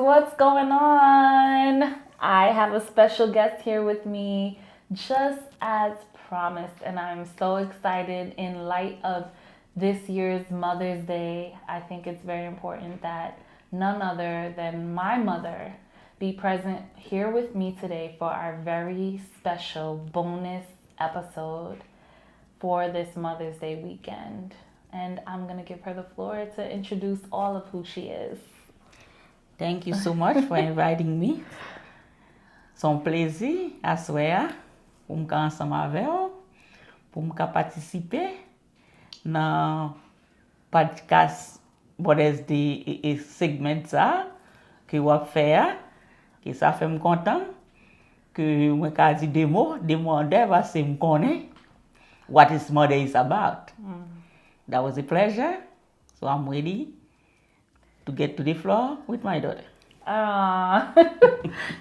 what's going on? I have a special guest here with me, just as promised, and I'm so excited in light of this year's Mother's Day. I think it's very important that none other than my mother be present here with me today for our very special bonus episode for this Mother's Day weekend. And I'm going to give her the floor to introduce all of who she is. Thank you so much for inviting me. Son plaisir à soir pour me ensemble avec vous, pour me participer dans podcast Mother's Day et segment ça que vous fait que ça fait me content que moi ka dit des mots en dev parce que me connais what is mother is about. That was a pleasure. So I'm ready to get to the floor with my daughter.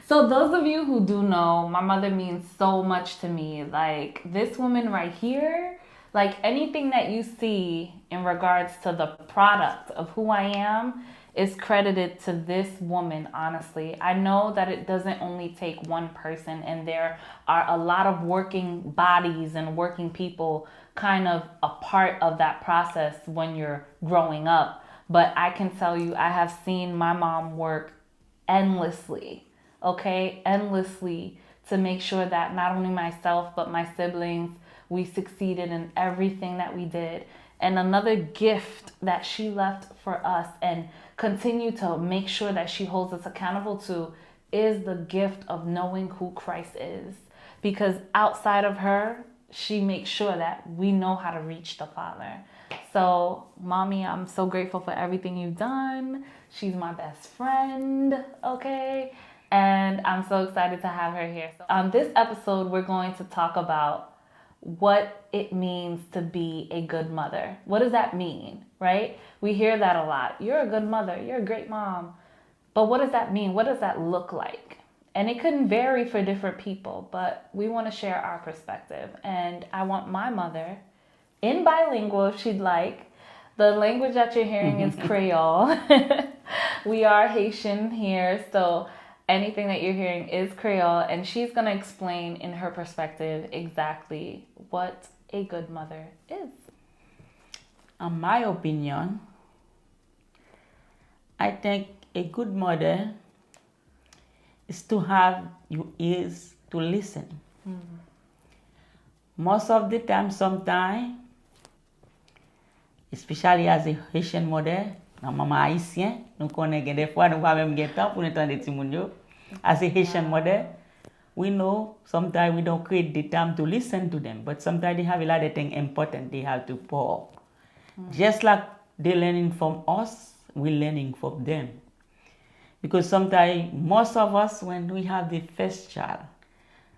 So those of you who do know, my mother means so much to me. Like this woman right here, like anything that you see in regards to the product of who I am is credited to this woman, honestly. I know that it doesn't only take one person, and there are a lot of working bodies and working people kind of a part of that process when you're growing up. But I can tell you, I have seen my mom work endlessly, endlessly to make sure that not only myself, but my siblings, we succeeded in everything that we did. And another gift that she left for us and continue to make sure that she holds us accountable to is the gift of knowing who Christ is. Because outside of her, she makes sure that we know how to reach the Father. So, Mommy, I'm so grateful for everything you've done. She's my best friend, okay? And I'm so excited to have her here. So on this episode, we're going to talk about what it means to be a good mother. What does that mean, right? We hear that a lot. You're a good mother. You're a great mom. But what does that mean? What does that look like? And it can vary for different people, but we want to share our perspective. And I want my mother, in bilingual if she'd like. The language that you're hearing is Creole. We are Haitian here, so anything that you're hearing is Creole, and she's going to explain in her perspective exactly what a good mother is. In my opinion, I think a good mother is to have your ears to listen. Most of the time, sometimes, especially as a Haitian mother, maman haïtien, nous connaissons des fois, nous pas même de temps pour entendre des petits. As a Haitian mother, we know sometimes we don't create the time to listen to them, but sometimes they have a lot of things important they have to pour. Just like they're learning from us, we're learning from them. Because sometimes, most of us, when we have the first child,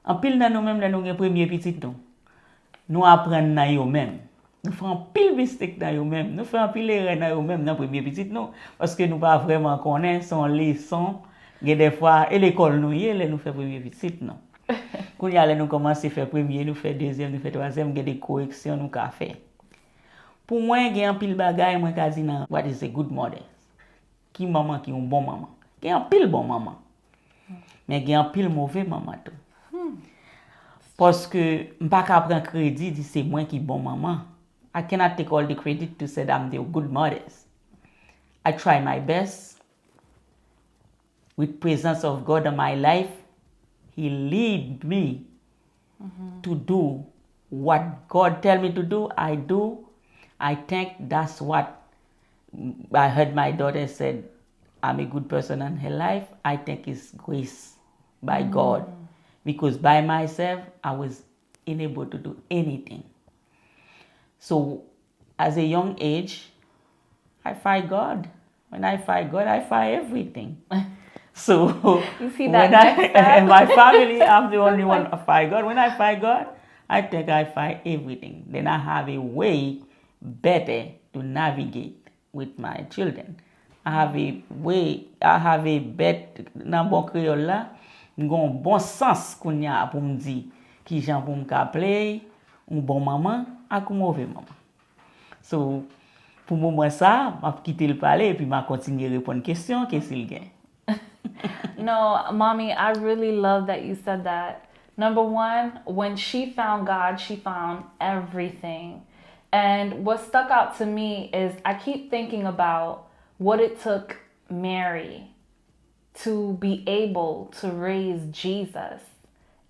en pile dans nous-mêmes, dans nos premiers petits, nous apprenons dans nous-mêmes. Nous faisons pile mistake dans nous-mêmes. Nous faisons pile erreur dans nous-mêmes dans premiers petits, non. Parce que nous pas vraiment connaissons son leçon. Et des fois, et l'école nous y est, nous fait premier petit, non. Quand nous commençons à faire premier, nous fait deuxième, nous fait troisième, il y a des corrections nous qu'a fait. Pour moi, il y a un pile bagay, moi qu'a dit nan, what is a good mother? Qui maman qui un bon maman? Il y a un pile bon maman. Mais il y a un pile mauvais maman tout. Parce que je ne peux pas prendre crédit dit c'est moi qui bon maman. I cannot take all the credit to say that I'm the good mothers. I try my best. With presence of God in my life, He lead me to do what God tell me to do. I do. I think that's what I heard my daughter said. I'm a good person in her life. I think it's grace by God. Because by myself, I was unable to do anything. So, as a young age, I fight God. When I fight God, I fight everything. So, You see that and my family, I'm the only one to fight God. When I fight God, I think I fight everything. Then I have a way better to navigate with my children. I have a bet nan bon créole là, gon bon sens qu'on y a pour me dire qui j'en pour me play, un bon maman ak un mauvais maman. So pour moi ça, m'a quitter le palais et puis m'a continuer répondre question qu'est-ce qu'il gagne. No, mommy, I really love that you said that. Number one, when she found God, she found everything. And what stuck out to me is I keep thinking about what it took Mary to be able to raise Jesus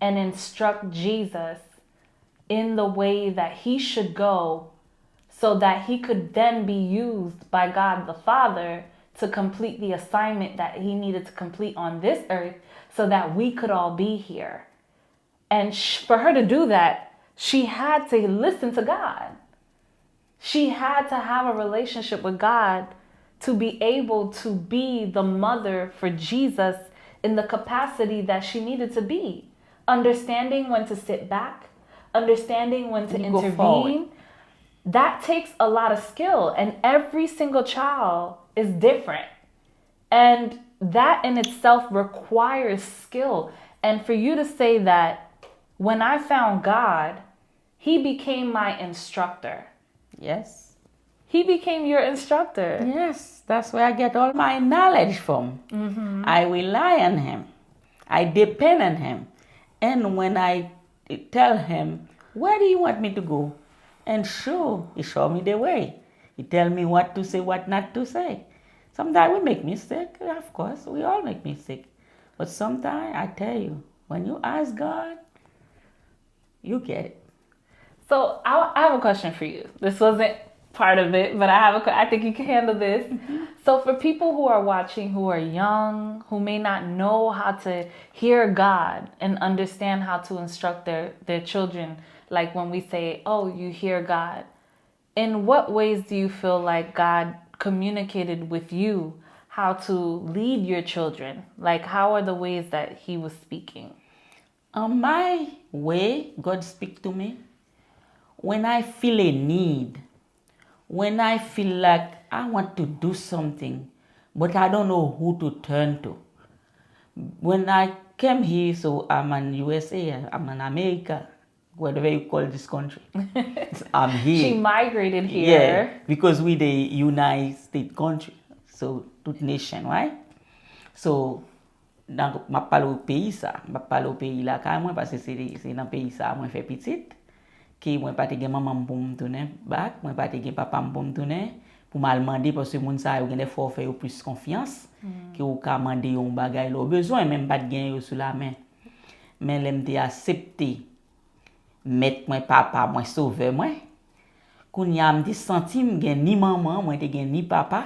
and instruct Jesus in the way that he should go so that he could then be used by God the Father to complete the assignment that he needed to complete on this earth so that we could all be here. And for her to do that, she had to listen to God. She had to have a relationship with God to be able to be the mother for Jesus in the capacity that she needed to be. Understanding when to sit back, understanding when to intervene. That takes a lot of skill, and every single child is different. And that in itself requires skill. And for you to say that when I found God, he became my instructor. Yes. He became your instructor. Yes, that's where I get all my knowledge from. I rely on him. I depend on him. And when I tell him, where do you want me to go? And he show me the way. He tell me what to say, what not to say. Sometimes we make mistakes. Of course, we all make mistakes. But sometimes, I tell you, when you ask God, you get it. So I have a question for you. This wasn't part of it, but I think you can handle this. So for people who are watching, who are young, who may not know how to hear God and understand how to instruct their children, like when we say, oh, you hear God, in what ways do you feel like God communicated with you how to lead your children? Like, how are the ways that he was speaking? My way God speak to me, when I feel a need, when I feel like I want to do something, but I don't know who to turn to. When I came here, so I'm in USA, I'm in America, whatever you call this country. I'm here. She migrated here. Yeah, because we the United States country, so toute nation, right? So, donc, je parle au pays ça, je parle au pays là quand moi parce que c'est dans le pays ça moi fait petite, que moi pas te gen maman pour me tourner back, moi pas te gen papa pour me tourner pour mal demander parce que moun ça yo gen des forfaits yo plus confiance que ou ka demander un bagay là besoin même pas de gen yo sous la main. Mais l'aime te accepter mettre moi papa moi sauver moi. Kounya me senti me gen ni maman, moi te gen ni papa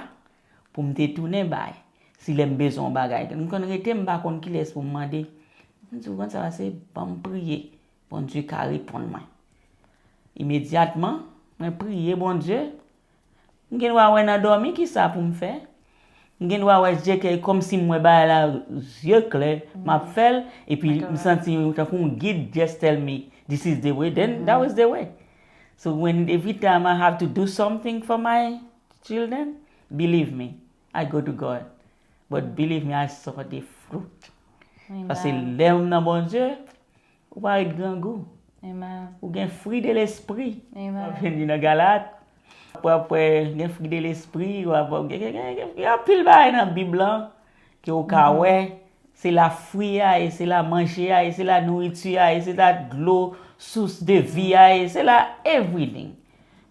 pour me te tourner bay. Si l'aime besoin bagay. Donc quand rete m'pa konn ki laisse pour demander. M'dou quand ça va c'est bon prier. Bon Dieu ka répondre moi. Immédiatement, moi prier bon Dieu. M'gen wa wè nan dormi ki ça pour me faire. M'gen wa wè Dieu comme si moi ba la yeux clair, m'a fait et puis me senti un guide just tell me this is the way, then that was the way. So when every time I have to do something for my children, believe me, I go to God. But believe me, I saw the fruit. Parce que l'aime dans bon Dieu, ou va être grand goût. Amen. Ou gen fruit de l'esprit. Amen. Venu dans Galate. Après gen fruit de l'esprit, ou après y a pile bail dans Bible là que au ka ouais, c'est la fruit et c'est la manger et c'est la nourriture et c'est la l'eau source de vie et c'est la everything.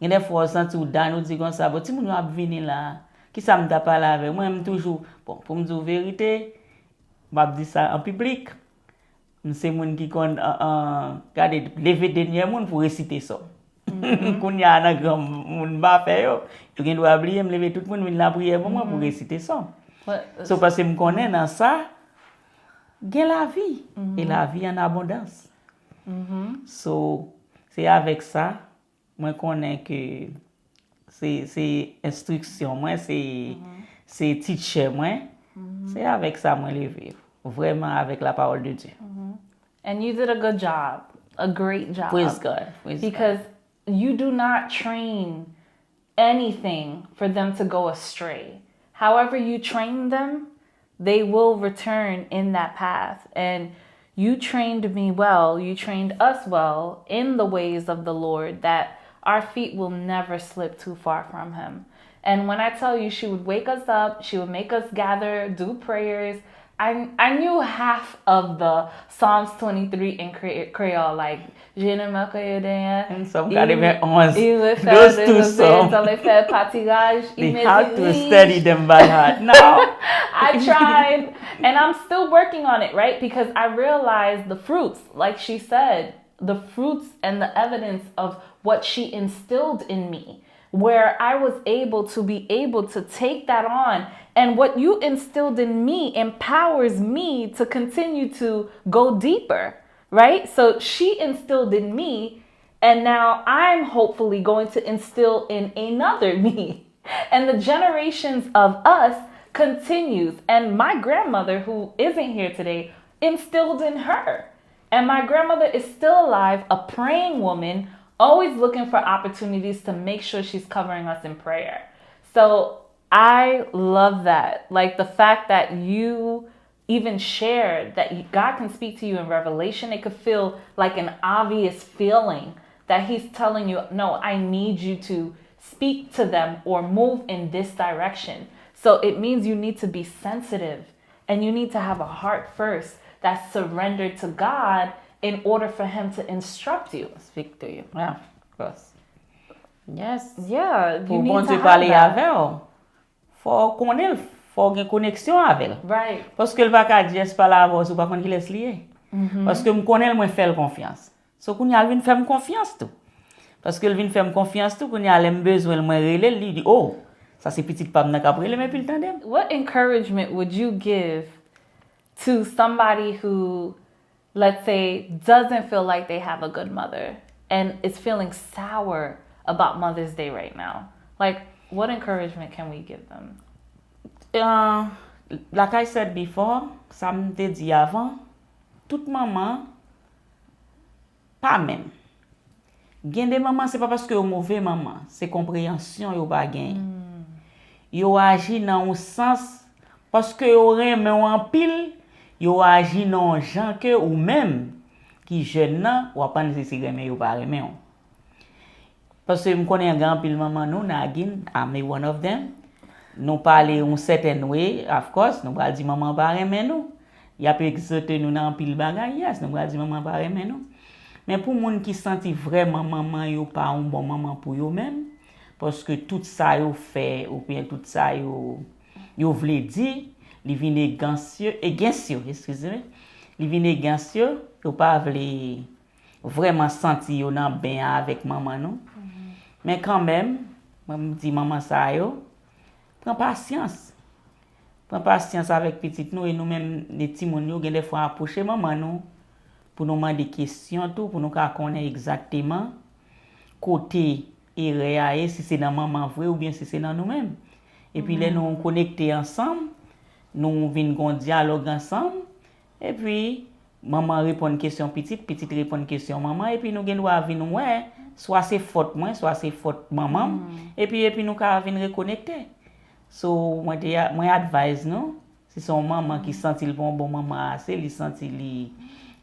Et des fois senti ou dans nous dit comme ça, bon ti moun a venir là. Qui ça me t'a parlé avec moi même toujours bon pour me dire vérité m'a dit ça en public c'est moun qui kon garder lever dernier moun pour réciter ça qu'on y a un grand moun ba fait yo gen doit oublier me lever tout moun vinn la prière pour moi pour réciter ça so parce que me connais dans ça gen la vie et la vie en abondance so c'est avec ça moi connais que c'est instruction moi c'est teacher moi c'est avec ça moi lever vraiment avec la parole de Dieu. And you did a good job, a great job. Praise God. Because you do not train anything for them to go astray. However you train them, they will return in that path. And you trained me well, you trained us well in the ways of the Lord, that our feet will never slip too far from him. And when I tell you, she would wake us up, she would make us gather, do prayers, I knew half of the Psalms 23 in Creole, like Je ne me cueille rien. And some got even 11. Il fait Those two reposer dans songs. les faits pâturage. They have to study them by heart. Now, I tried, and I'm still working on it, right? Because I realized the fruits, like she said, the fruits and the evidence of what she instilled in me, where I was able to take that on. And what you instilled in me empowers me to continue to go deeper, right? So she instilled in me, and now I'm hopefully going to instill in another me. And the generations of us continues. And my grandmother, who isn't here today, instilled in her. And my grandmother is still alive, a praying woman, always looking for opportunities to make sure she's covering us in prayer. So I love that. Like the fact that you even shared that God can speak to you in revelation. It could feel like an obvious feeling that he's telling you, no, I need you to speak to them or move in this direction. So it means you need to be sensitive and you need to have a heart first that's surrendered to God in order for him to instruct you. Speak to you. Yeah, of course. Yes. Yeah, you Pour need bon to Dieu have parler that. avec, faut connaître, faut une connexion avec. Right. Parce que le va ka juste parler avec ou pas qu'on qui laisse lié. Parce que me connaît moi faire confiance. So qu'on y a vinn faire confiance tout. Parce que le vinn faire confiance tout qu'on y a l'aime besoin moi relé lui dit oh, ça c'est petite pas n'a ka prele mais puis le tandem. What encouragement would you give to somebody who, let's say, doesn't feel like they have a good mother and is feeling sour about Mother's Day right now? Like, what encouragement can we give them? Like I said before, ça me te dit avant, toute maman, pas même. Gen de maman, c'est pas parce que yo mauvais maman, c'est compréhension yo pas gen. Yo agi dans un sens parce que yo reme en pile, yo agi dans gens que ou même qui jeune nan ou pas nécessairement reme yo pas reme. Parce que me connais un grand pile maman nous Nagin, I'm one of them. Nous parler un certain way, of course, nous va dire maman pas reme nous. Y a peut exercer nous dans pile bagay, yes, nous va dire maman pas reme nous. Mais pour moun qui senti vraiment maman yo pas un bon maman pour yo même parce que tout ça yo fait ou bien tout ça yo vle di, li vinn gancieux et gancieux, excusez-moi. Li vinn gancieux, yo pas vle vraiment senti yo nan ben avec maman non. Mais quand même, moi me dit maman ça yo, prends patience. Prends patience avec petite nous et nous même les petits moun yo gen des fois approcher maman nous pour nous demander des questions tout pour nous connaître exactement côté et réel si c'est dans maman vrai ou bien si c'est dans nous-mêmes. Et puis là nous connecter ensemble, nous venons un dialogue ensemble et puis maman répond question petite répond question maman et puis nous gen doit venir ouais soit c'est faute moi soit c'est faute maman et puis nous ka venir reconnecter. So moi advise nous si son maman qui senti le bon maman assez li senti li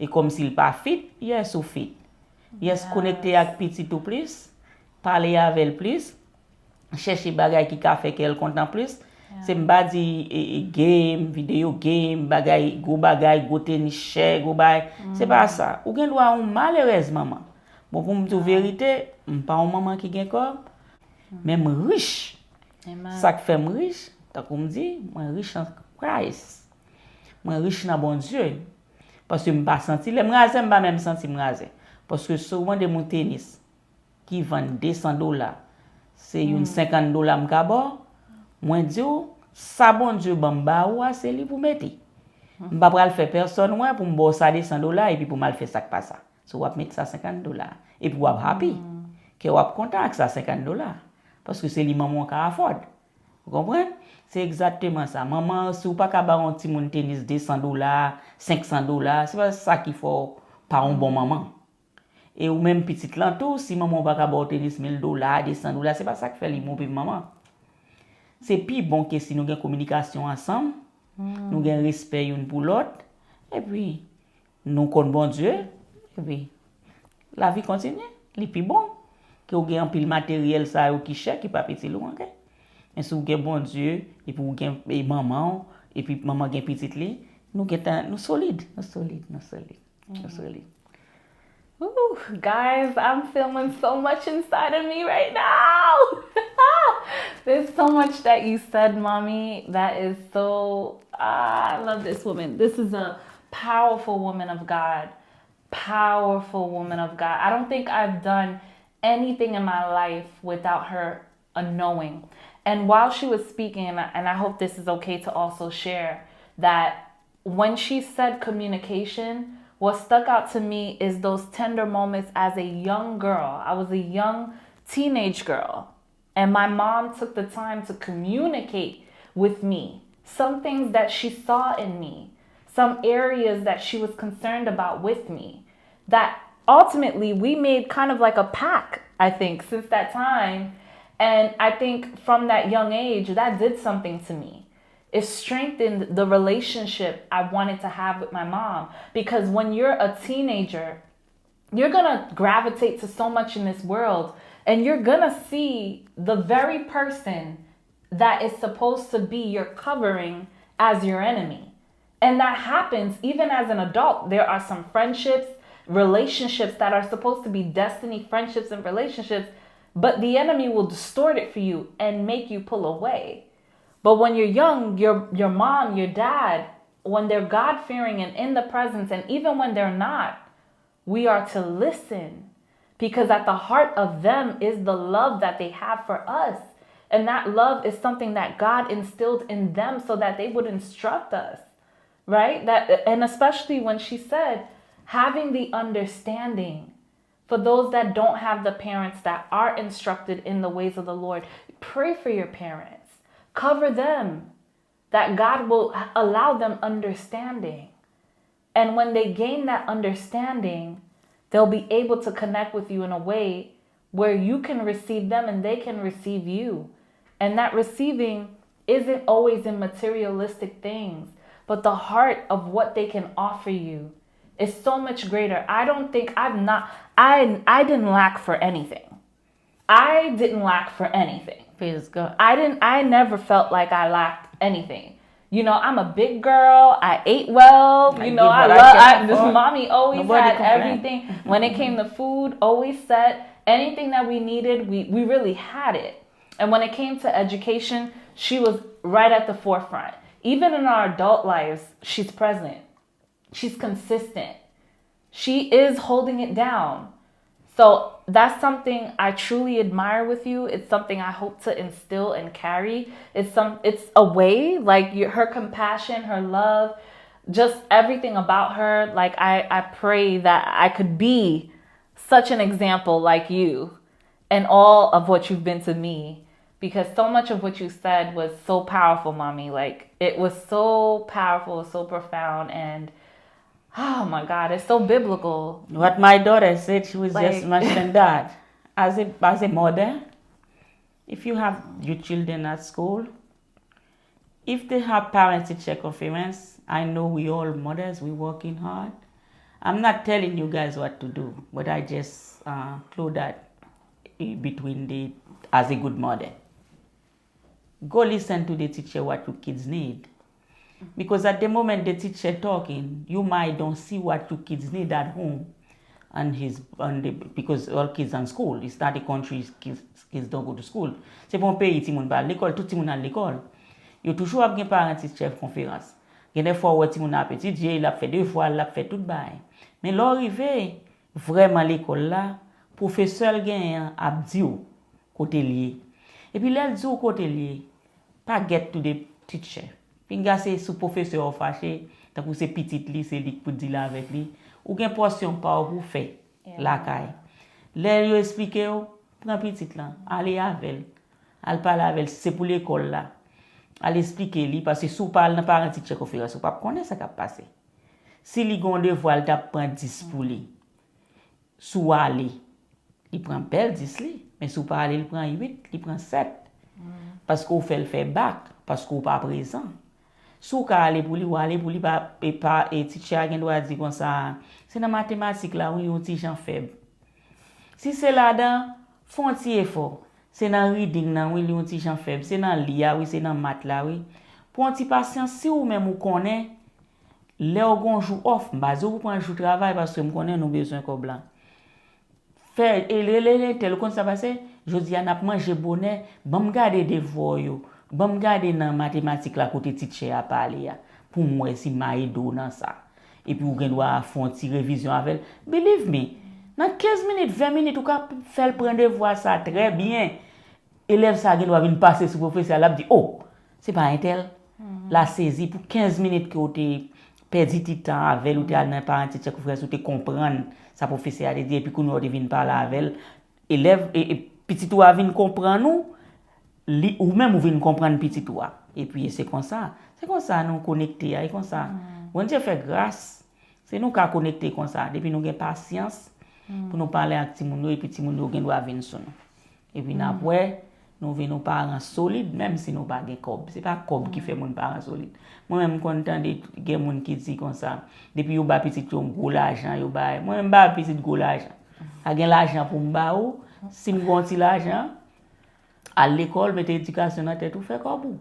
et comme s'il pas fit, yes ou fit. Yes connecter avec petit tout plus, parler avec elle plus, chercher bagay qui ka fait qu'elle content plus. C'est m'ba di game, vidéo game, bagay, go tennis share, go bagay. C'est pas ça. Ou gen doit un malheureuse maman. Bon pour me dire vérité, pas une maman qui gen corps, même riche. Ça qui fait me riche, tant qu'on me dit, moi riche en Christ. Moi riche dans bon Dieu. Parce que je ne pas senti, les m'raser, je ne pas même senti m'raser. Parce que souvent de mon tennis qui vend $200, c'est une $50 m'kabo, moi dis ça bon Dieu bamba ou c'est li pour mettre. M'pa pral faire personne ouais pour m'bo ça $200 et puis pour mal faire ça pas ça. So on va mettre ça $50 et puis on va happy que on va content avec ça $50 parce que c'est li maman qui afford. Vous comprenez? C'est exactement ça. Maman, si vous pas ka ba un petit mon tennis $200, $500, c'est pas ça qu'il faut pas un bon maman. Et ou même petite lantou, si maman pas ka ba un tennis $1000, $200, c'est pas ça qui fait li mauvais maman. C'est plus bon que si nous avons communication ensemble, nous avons respect une pour l'autre et puis nous connaissons bon Dieu et puis la vie continue. Les plus bon que vous avez un pile matériel ça ou qui cher qui pas petit loin. Mais si vous avez bon Dieu, et puis vous avez maman, et puis maman a petite li, nous solide. Ooh, guys, I'm feeling so much inside of me right now. There's so much that you said, Mommy. That is so. I love this woman. This is a powerful woman of God. Powerful woman of God. I don't think I've done anything in my life without her knowing. And while she was speaking, and I hope this is okay to also share, that when she said communication, what stuck out to me is those tender moments as a young girl. I was a young teenage girl, and my mom took the time to communicate with me some things that she saw in me, some areas that she was concerned about with me, that ultimately we made kind of like a pact, I think, since that time. And I think from that young age, that did something to me. It strengthened the relationship I wanted to have with my mom. Because when you're a teenager, you're going to gravitate to so much in this world, and you're going to see the very person that is supposed to be your covering as your enemy. And that happens even as an adult. There are some friendships, relationships that are supposed to be destiny friendships and relationships, but the enemy will distort it for you and make you pull away. But when you're young, your mom, your dad, when they're God-fearing and in the presence, and even when they're not, we are to listen, because at the heart of them is the love that they have for us. And that love is something that God instilled in them so that they would instruct us, right? And especially when she said, having the understanding. For those that don't have the parents that are instructed in the ways of the Lord, pray for your parents. Cover them, that God will allow them understanding. And when they gain that understanding, they'll be able to connect with you in a way where you can receive them and they can receive you. And that receiving isn't always in materialistic things, but the heart of what they can offer you is so much greater. I don't think I didn't lack for anything. I didn't lack for anything. Praise God. I never felt like I lacked anything. You know, I'm a big girl. I ate well. You know, this mommy always had everything. When it came to food, always set. Anything that we needed, we really had it. And when it came to education, she was right at the forefront. Even in our adult lives, she's present. She's consistent. She is holding it down. So that's something I truly admire with you. It's something I hope to instill and carry. It's a way, like her compassion, her love, just everything about her. Like I pray that I could be such an example like you and all of what you've been to me, because so much of what you said was so powerful, Mommy. Like it was so powerful, so profound, and oh my God, it's so biblical. What my daughter said, she was just mentioning that. As a mother, if you have your children at school, if they have parent-teacher conference, I know we all mothers, we working hard. I'm not telling you guys what to do, but I just include that between as a good mother. Go listen to the teacher what your kids need. Because at the moment the teacher talking, you might don't see what your kids need at home, because all kids in school. It's not the country kids don't go to school. C'est bon pays ti moun ba l'école, tout ti moun à l'école. Yo toujours ap gen parent teacher conférence. Gen des fois ti moun a petit Dieu, il a fait 2 fois, il a fait tout bail. Mais l'arrivée vraiment l'école là, professeur gen ap di ou côté lié. Et puis l'elle dit ou côté lié, pas get to the teacher. Pinga c'est sous professeur fâché, tant que c'est petite li, c'est li pour dire avec lui. Ou gen portion pa ou pour faire la caille. L'air yo expliquer ou, prend petite là, aller avec elle parle avec c'est pour l'école là. Elle expliquer li parce que sous parle dans parent teacher conférence ou pas connaît ça qui a passé. Si li gon devoir il t'a prend 10 pour lui. Sous aller, il prend belle 10 li, mais sous pas aller il prend 8, il prend 7. Parce qu'on fait le fait bac, parce qu'on pas présent. Sous ka aller pour lui ou aller pour lui pas et teacher gen doit dire comme ça, c'est dans mathématique là où un petit gens faible. Si c'est là-dedans, font un petit effort. C'est dans reading là où un petit gens faible, c'est dans lia oui, c'est dans math là oui. Pour un petit patience si ou même ou connaît Là ou gon jour off, m'base ou prend jour travail parce que m'konnaît nous besoin comme blanc. Faire et tel comme ça passe, je dis a n'a manger bonnet, bon garder devoir yo, bon garder dans mathématiques là côté teacher a parler pour moi si m'a aidé dans ça. Et puis ou gen doit faire une révision avec. Believe me, dans 15 minutes, 20 minutes ou ka faire prendre devoir ça très bien. Élève ça gen doit venir passer sur professeur là dit "Oh, c'est pas un tel." La saisie pour 15 minutes que tu perdu du temps avec ou tu as un parent teacher que frère ou tu comprendre ça professeur a dit et puis qu'on nous vient parler avec élève et petit toi vient comprendre nous ou même ou vient comprendre petit toi et puis c'est comme ça nous connecter et comme ça bon Dieu fait grâce c'est nous qui connecter comme ça depuis nous gain patience pour nous parler avec petit monde et puis petit monde gain doit venir sur nous et puis après nous venons parents solides même si nous pas gain cob c'est pas cob qui fait mon parents solides moi même content de gain monde qui dit comme ça depuis yo ba petit yo gros l'argent yo ba moi même ba petit gros l'argent a gain l'argent pour m'ba ou si me gonti l'argent à l'école mettre éducation dans tête ou faire comme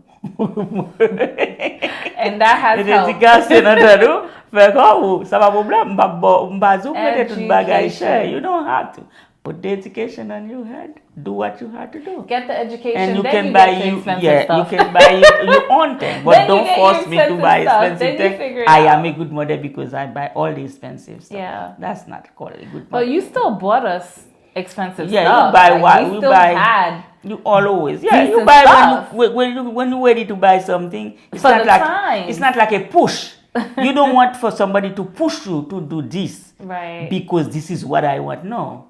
And that has helped. Éducation dans tête ou faire comme ça pas problème m'ba zou mettre tout bagage cher you don't have to put the education on your head. Do what you have to do. Get the education, and you then can you buy get the you, expensive yeah, stuff. you can buy your own thing, but Then you don't get force your me to buy expensive expensive stuff. Then you things. figure it I out. am a good mother because I buy all the expensive stuff. Yeah. That's not called a good mother. But you still bought us expensive Yeah, stuff. you buy like, what? We You still buy. had You always, yeah. You decent buy stuff. when you're ready to buy something. It's For not the like times. it's not like a push. You don't want for somebody to push you to do this right. because this is what I want. No.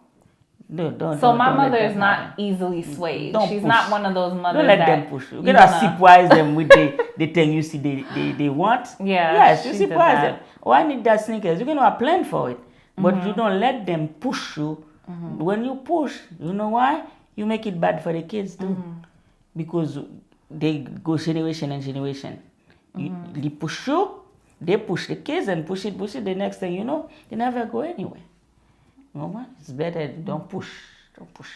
No, don't. So don't, my don't let mother that is not happen. easily swayed. Don't She's push. not one of those mothers Don't let that them push you. You you're gotta gonna- surprise them with the thing you see they want. Yeah, Yes, you she did surprise that. them. Oh, I need that sneakers. You can have a plan for it. But you don't let them push you. When you push, you know why? You make it bad for the kids too. Because they go generation and generation. They push you, they push the kids and push it. The next thing you know, they never go anywhere. You know what? It's better don't push. Don't push.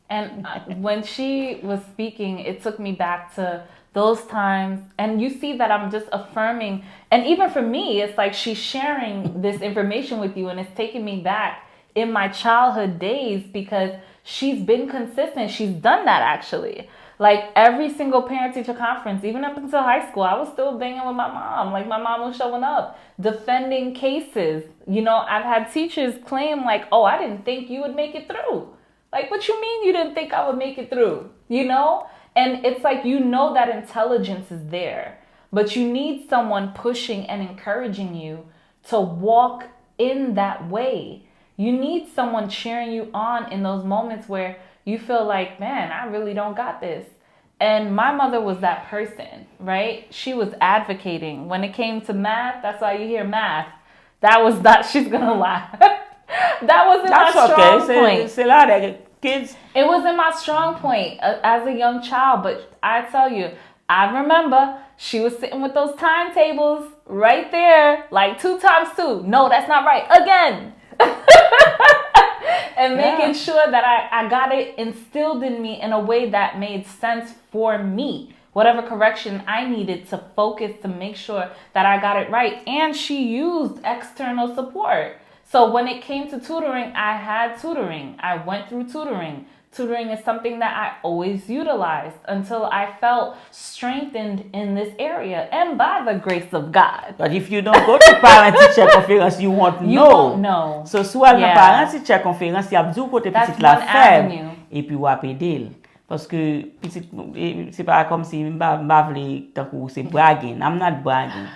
And when she was speaking, it took me back to those times. And you see that I'm just affirming. And even for me, it's like she's sharing this information with you. And it's taking me back in my childhood days because she's been consistent. She's done that actually. Like every single parent-teacher conference, even up until high school, I was still banging with my mom. Like my mom was showing up, defending cases. You know, I've had teachers claim like, oh, I didn't think you would make it through. Like, what you mean you didn't think I would make it through? You know? And it's like, you know that intelligence is there, but you need someone pushing and encouraging you to walk in that way. You need someone cheering you on in those moments where you feel like, man, I really don't got this. And my mother was that person, right? She was advocating. When it came to math, that's why you hear math. That was not, she's gonna laugh. That wasn't That's my strong okay. point. It's a lot of kids. It wasn't my strong point as a young child, but I tell you, I remember she was sitting with those timetables right there, like 2 times 2. No, that's not right. Again. And making sure that I got it instilled in me in a way that made sense for me. Whatever correction I needed to focus to make sure that I got it right. And she used external support. So when it came to tutoring, I had tutoring. I went through tutoring. Tutoring is something that I always utilized until I felt strengthened in this area and by the grace of God. But if you don't go to parent-teacher conference, you won't know. You won't know. So, soit dans Yeah. parent-teacher conference, il y a besoin côté That's petite la one faible avenue. et puis ou apaider. Parce que petite c'est pas comme si m'ba vle tant que c'est bragging. I'm not bragging.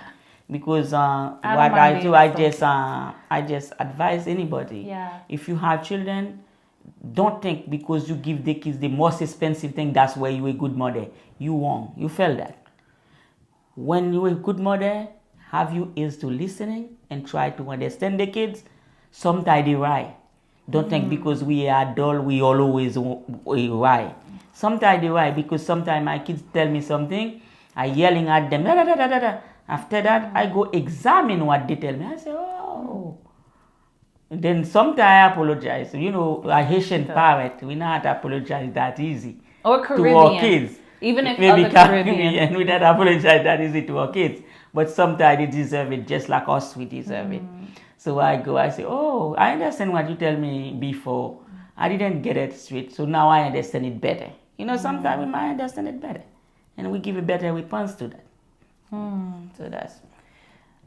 Because what mind I being do, I just advise anybody. Yeah. If you have children, don't think because you give the kids the most expensive thing, that's why you're a good mother. You won't. You felt that. When you're a good mother, have your ears to listening and try to understand the kids. Sometimes they right. Don't think because we are adult, we always right. Sometimes they right because sometimes my kids tell me something, I yelling at them, da, da, da, da, da, da. After that, I go examine what they tell me. I say, oh. And then sometimes I apologize. You know, a Haitian parent, we not apologize that easy. Or to Caribbean. our kids. Even if Maybe other Caribbean. we not apologize that easy to our kids. but sometimes they deserve it just like us, we deserve it. So I say, oh, I understand what you tell me before. I didn't get it straight, so now I understand it better. Sometimes we might understand it better, and we give a better response to that. So that's.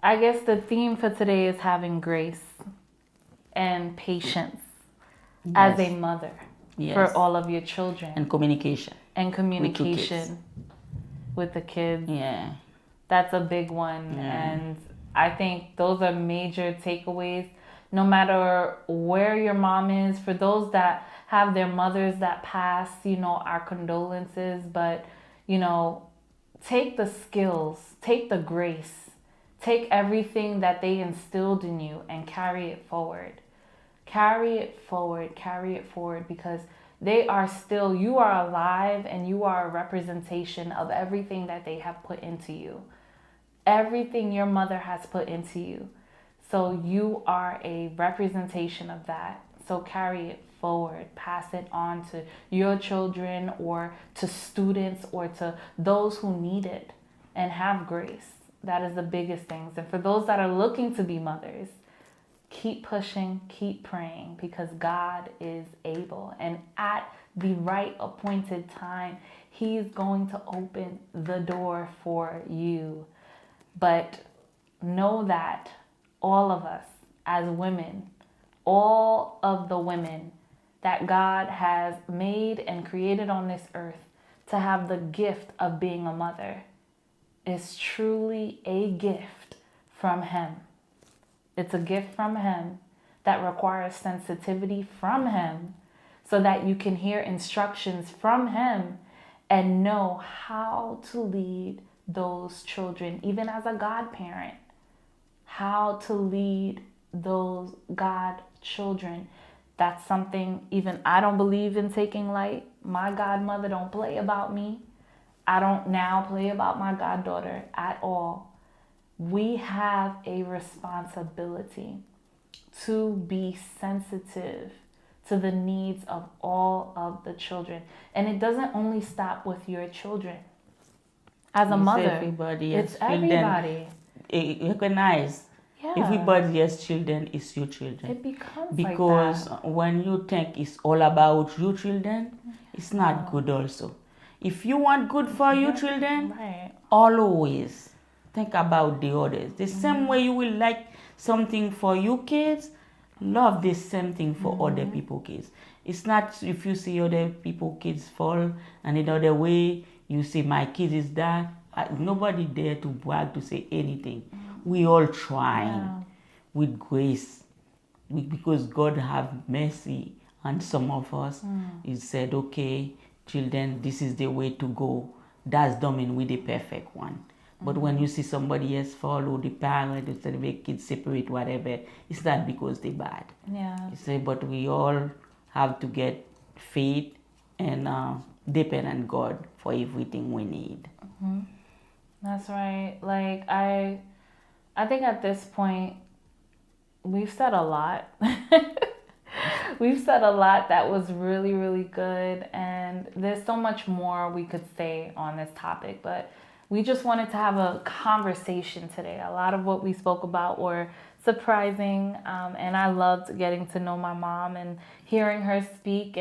I guess the theme for today is having grace and patience as a mother for all of your children. And communication. And communication with the kids. Yeah. That's a big one. Yeah. And I think those are major takeaways. No matter where your mom is, for those that have their mothers that pass, our condolences. But, take the skills, take the grace, take everything that they instilled in you and carry it forward. Carry it forward because they are still, you are alive and you are a representation of everything that they have put into you. Everything your mother has put into you. So you are a representation of that. So carry it forward. Pass it on to your children or to students or to those who need it. And have grace. That is the biggest things. And for those that are looking to be mothers, keep pushing, keep praying because God is able. And at the right appointed time, He's going to open the door for you. But know that all of us as women, all of the women that God has made and created on this earth to have the gift of being a mother is truly a gift from Him. It's a gift from Him that requires sensitivity from Him so that you can hear instructions from Him and know how to lead those children, even as a godparent, how to lead those God children. That's something even I don't believe in taking light. My godmother don't play about me. I don't now play about my goddaughter at all. We have a responsibility to be sensitive to the needs of all of the children. And it doesn't only stop with your children. As a mother, it's everybody. Recognize everybody has children is your children. It becomes because like that. When you think it's all about your children, it's not good also. If you want good for your children, always think about the others. The same way you will like something for your kids, love the same thing for other people's kids. It's not if you see other people's kids fall and another way you say my kid is that. Nobody there to brag to say anything. We all trying with grace because God have mercy on some of us. He said, okay, children, this is the way to go. That's don't mean we the perfect one. But when you see somebody else follow the parent, instead of the kids separate, whatever, it's not because they're bad. Yeah. You say, but we all have to get faith and depend on God for everything we need. That's right. Like I think at this point we've said a lot. We've said a lot that was really, really good, and there's so much more we could say on this topic, but we just wanted to have a conversation today. A lot of what we spoke about were surprising, and I loved getting to know my mom and hearing her speak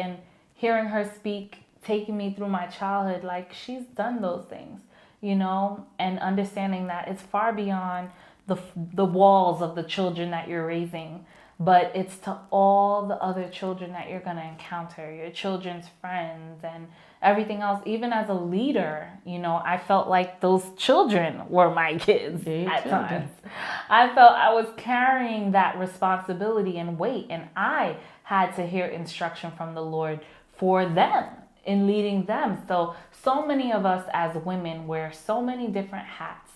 taking me through my childhood. Like, she's done those things, and understanding that it's far beyond the walls of the children that you're raising, but it's to all the other children that you're going to encounter, your children's friends and everything else. Even as a leader, I felt like those children were my kids at times. I felt I was carrying that responsibility and weight, and I had to hear instruction from the Lord for them in leading them. So many of us as women wear so many different hats,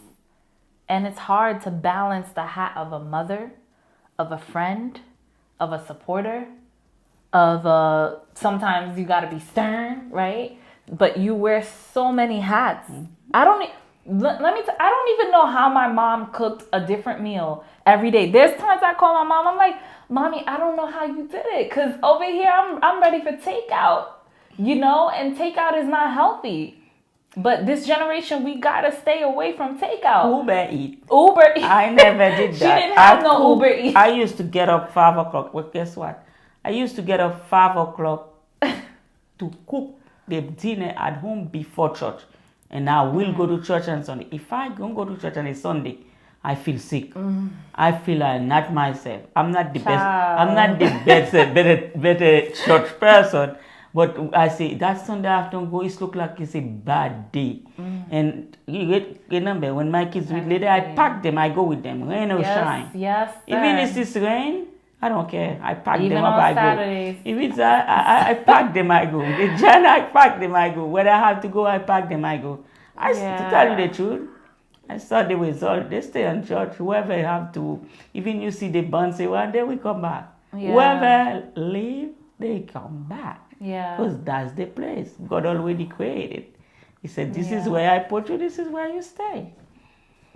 and it's hard to balance the hat of a mother, of a friend, of a supporter, of sometimes you got to be stern, right? But you wear so many hats. I don't even know how my mom cooked a different meal every day. There's times I call my mom, I'm like, Mommy, I don't know how you did it, because over here I'm ready for takeout, and takeout is not healthy. But this generation, we gotta stay away from takeout. Uber Eat. Uber Eats. I never did that. She didn't have no Uber Eats. I used to get up 5 o'clock. Well, guess what? I used to get up 5 o'clock to cook the dinner at home before church. And I will go to church on Sunday. If I don't go to church on a Sunday, I feel sick. I feel I'm not myself. I'm not the best. I'm not the better church person. But I say that Sunday afternoon go, it look like it's a bad day. And you remember when my kids read later, I pack them. I go with them, rain or shine. Yes. Even if it's rain, I don't care. I pack Even them up. on I Saturdays. go. If it's I pack them. I go. The Jan, I pack them. I go. When I have to go, I pack them. I go. To tell you the truth, I saw the result. They stay in church. Whoever have to, even you see the bounce one day, we come back. Yeah. Whoever leave, they come back. Yeah. Because that's the place God already created. He said, this is where I put you. This is where you stay.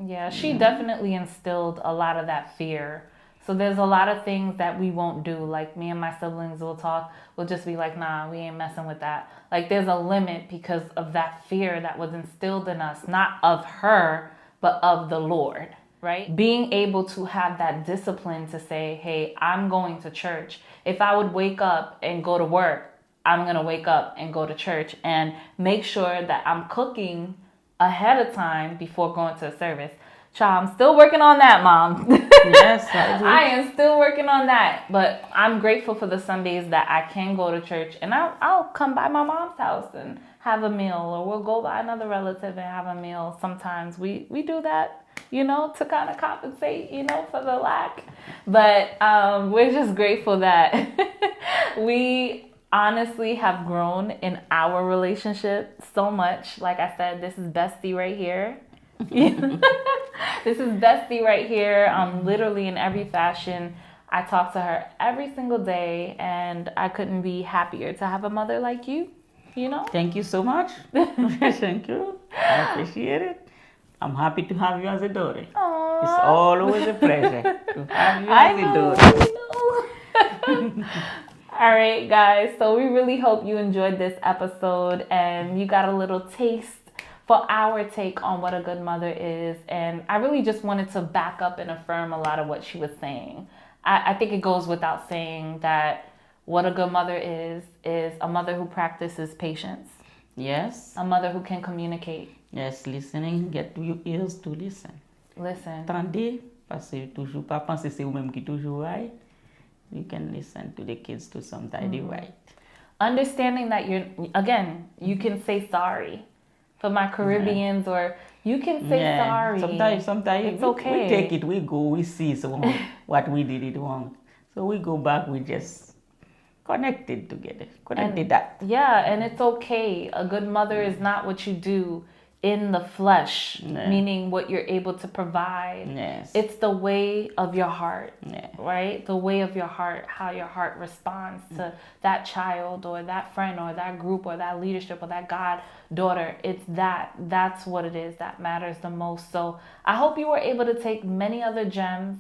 Yeah, she definitely instilled a lot of that fear. So there's a lot of things that we won't do. Like me and my siblings will talk. We'll just be like, nah, we ain't messing with that. Like there's a limit because of that fear that was instilled in us, not of her, but of the Lord, right? Being able to have that discipline to say, hey, I'm going to church. If I would wake up and go to work, I'm going to wake up and go to church and make sure that I'm cooking ahead of time before going to a service. Child, I'm still working on that, Mom. Yes, I am still working on that. But I'm grateful for the Sundays that I can go to church. And I'll come by my mom's house and have a meal. Or we'll go by another relative and have a meal. Sometimes we do that, to kind of compensate, for the lack. But we're just grateful that we honestly have grown in our relationship so much. Like I said, this is bestie right here. This is bestie right here. Literally in every fashion. I talk to her every single day, and I couldn't be happier to have a mother like you. Thank you so much. Thank you. I appreciate it. I'm happy to have you as a daughter. Aww. It's always a pleasure to have you as a daughter. All right, guys. So we really hope you enjoyed this episode and you got a little taste for our take on what a good mother is. And I really just wanted to back up and affirm a lot of what she was saying. I think it goes without saying that what a good mother is a mother who practices patience. Yes. A mother who can communicate. Yes, listening. Get your ears to listen. Listen. Attendez, parce que toujours pas penser c'est vous-même qui toujours right. You can listen to the kids to sometimes they right. Understanding that you can say sorry. For my Caribbeans, or you can say sorry. Sometimes it's okay. We take it, we go, we see what we did it wrong. So we go back, we just connected together. And it's okay. A good mother is not what you do in the flesh, meaning what you're able to provide. Yes. It's the way of your heart, right? The way of your heart, how your heart responds to that child or that friend or that group or that leadership or that goddaughter. That's what it is that matters the most. So I hope you were able to take many other gems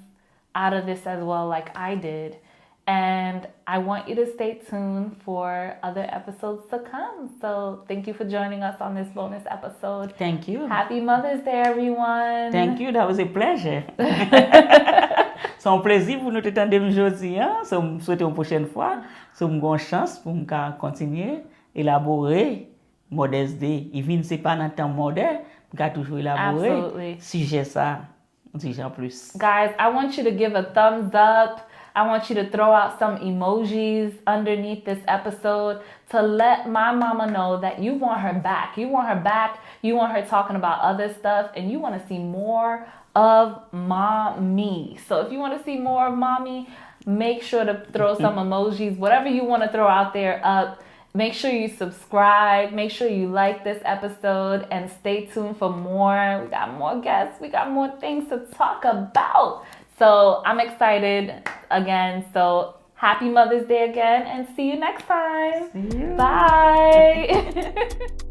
out of this as well, like I did. And I want you to stay tuned for other episodes to come. So thank you for joining us on this bonus episode. Thank you. Happy Mother's Day, everyone. Thank you. That was a pleasure. C'est un plaisir pour nous t'entendre aujourd'hui. So, je souhaite une prochaine fois. So, j'ai une chance pour continuer à élaborer Mother's Day. Even si pas dans le temps moderne, je toujours élaborer sujet ça, sujet en plus. Guys, I want you to give a thumbs up. I want you to throw out some emojis underneath this episode to let my mama know that you want her back. You want her back. You want her talking about other stuff, and you want to see more of mommy. So if you want to see more of mommy, make sure to throw some emojis, whatever you want to throw out there up. Make sure you subscribe. Make sure you like this episode and stay tuned for more. We got more guests. We got more things to talk about. So I'm excited again. So happy Mother's Day again and see you next time. See you. Bye.